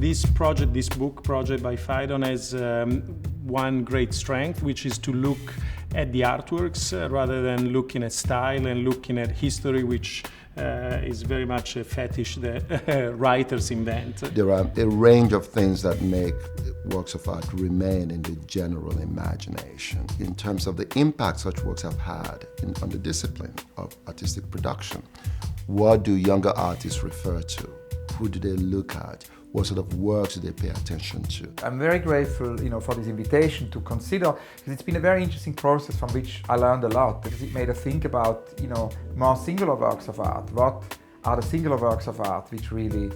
This project, this book project by Phaidon has one great strength, which is to look at the artworks rather than looking at style and looking at history, which is very much a fetish that writers invent. There are a range of things that make works of art remain in the general imagination in terms of the impact such works have had on the discipline of artistic production. What do younger artists refer to? Who do they look at? What sort of works do they pay attention to? I'm very grateful, for this invitation to consider, because it's been a very interesting process from which I learned a lot, because it made us think about, more singular works of art. What are the singular works of art which really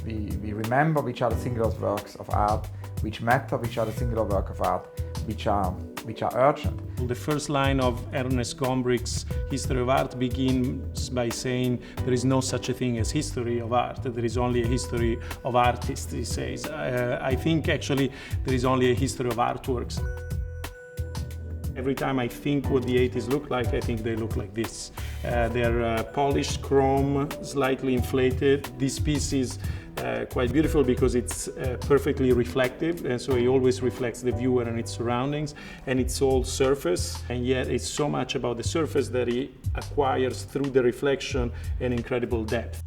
we remember, which are the singular works of art which matter, which are the singular work of art which are urgent. The first line of Ernest Gombrich's History of Art begins by saying there is no such a thing as history of art, there is only a history of artists, he says. I think actually there is only a history of artworks. Every time I think what the 80s look like, I think they look like this. They're polished chrome, slightly inflated. This piece is quite beautiful because it's perfectly reflective, and so it always reflects the viewer and its surroundings, and it's all surface, and yet it's so much about the surface that it acquires through the reflection an incredible depth.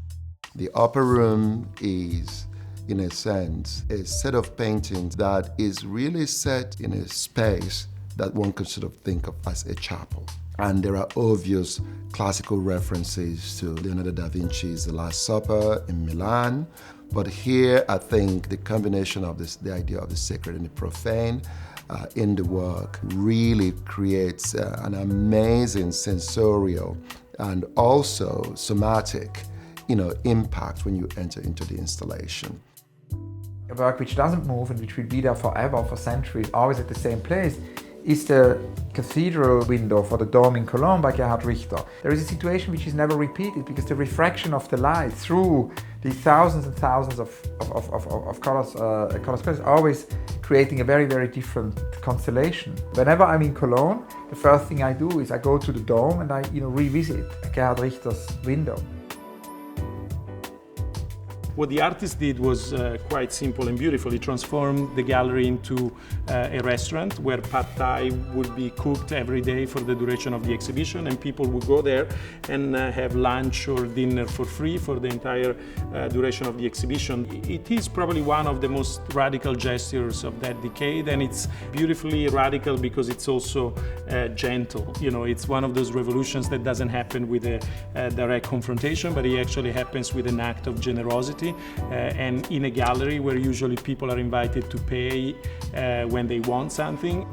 The upper room is, in a sense, a set of paintings that is really set in a space that one could sort of think of as a chapel. And there are obvious classical references to Leonardo da Vinci's The Last Supper in Milan. But here, I think the combination of the idea of the sacred and the profane in the work really creates an amazing sensorial and also somatic, impact when you enter into the installation. A work which doesn't move and which will be there forever, for centuries, always at the same place, is the Cathedral window for the dome in Cologne by Gerhard Richter. There is a situation which is never repeated because the refraction of the light through these thousands and thousands of colors is always creating a very, very different constellation. Whenever I'm in Cologne, the first thing I do is I go to the dome and I revisit Gerhard Richter's window. What the artist did was quite simple and beautiful. He transformed the gallery into a restaurant where pad thai would be cooked every day for the duration of the exhibition, and people would go there and have lunch or dinner for free for the entire duration of the exhibition. It is probably one of the most radical gestures of that decade, and it's beautifully radical because it's also gentle. It's one of those revolutions that doesn't happen with a direct confrontation, but it actually happens with an act of generosity. And in a gallery where usually people are invited to pay when they want something.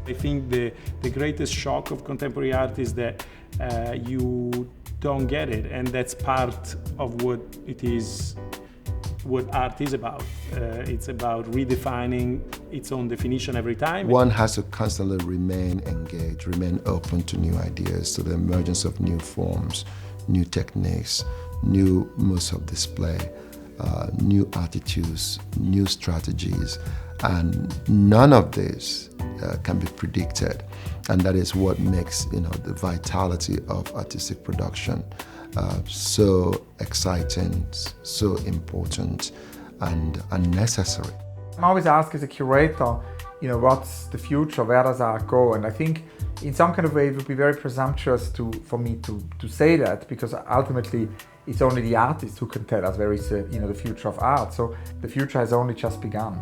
I think the greatest shock of contemporary art is that you don't get it, and that's part of what art is about. It's about redefining its own definition every time. One has to constantly remain engaged, remain open to new ideas, to the emergence of new forms, new techniques, new modes of display, new attitudes, new strategies, and none of this can be predicted. And that is what makes the vitality of artistic production so exciting, so important, and necessary. I'm always asked as a curator, what's the future, where does art go? And I think in some kind of way it would be very presumptuous for me to say that, because ultimately it's only the artist who can tell us where is the future of art. So the future has only just begun.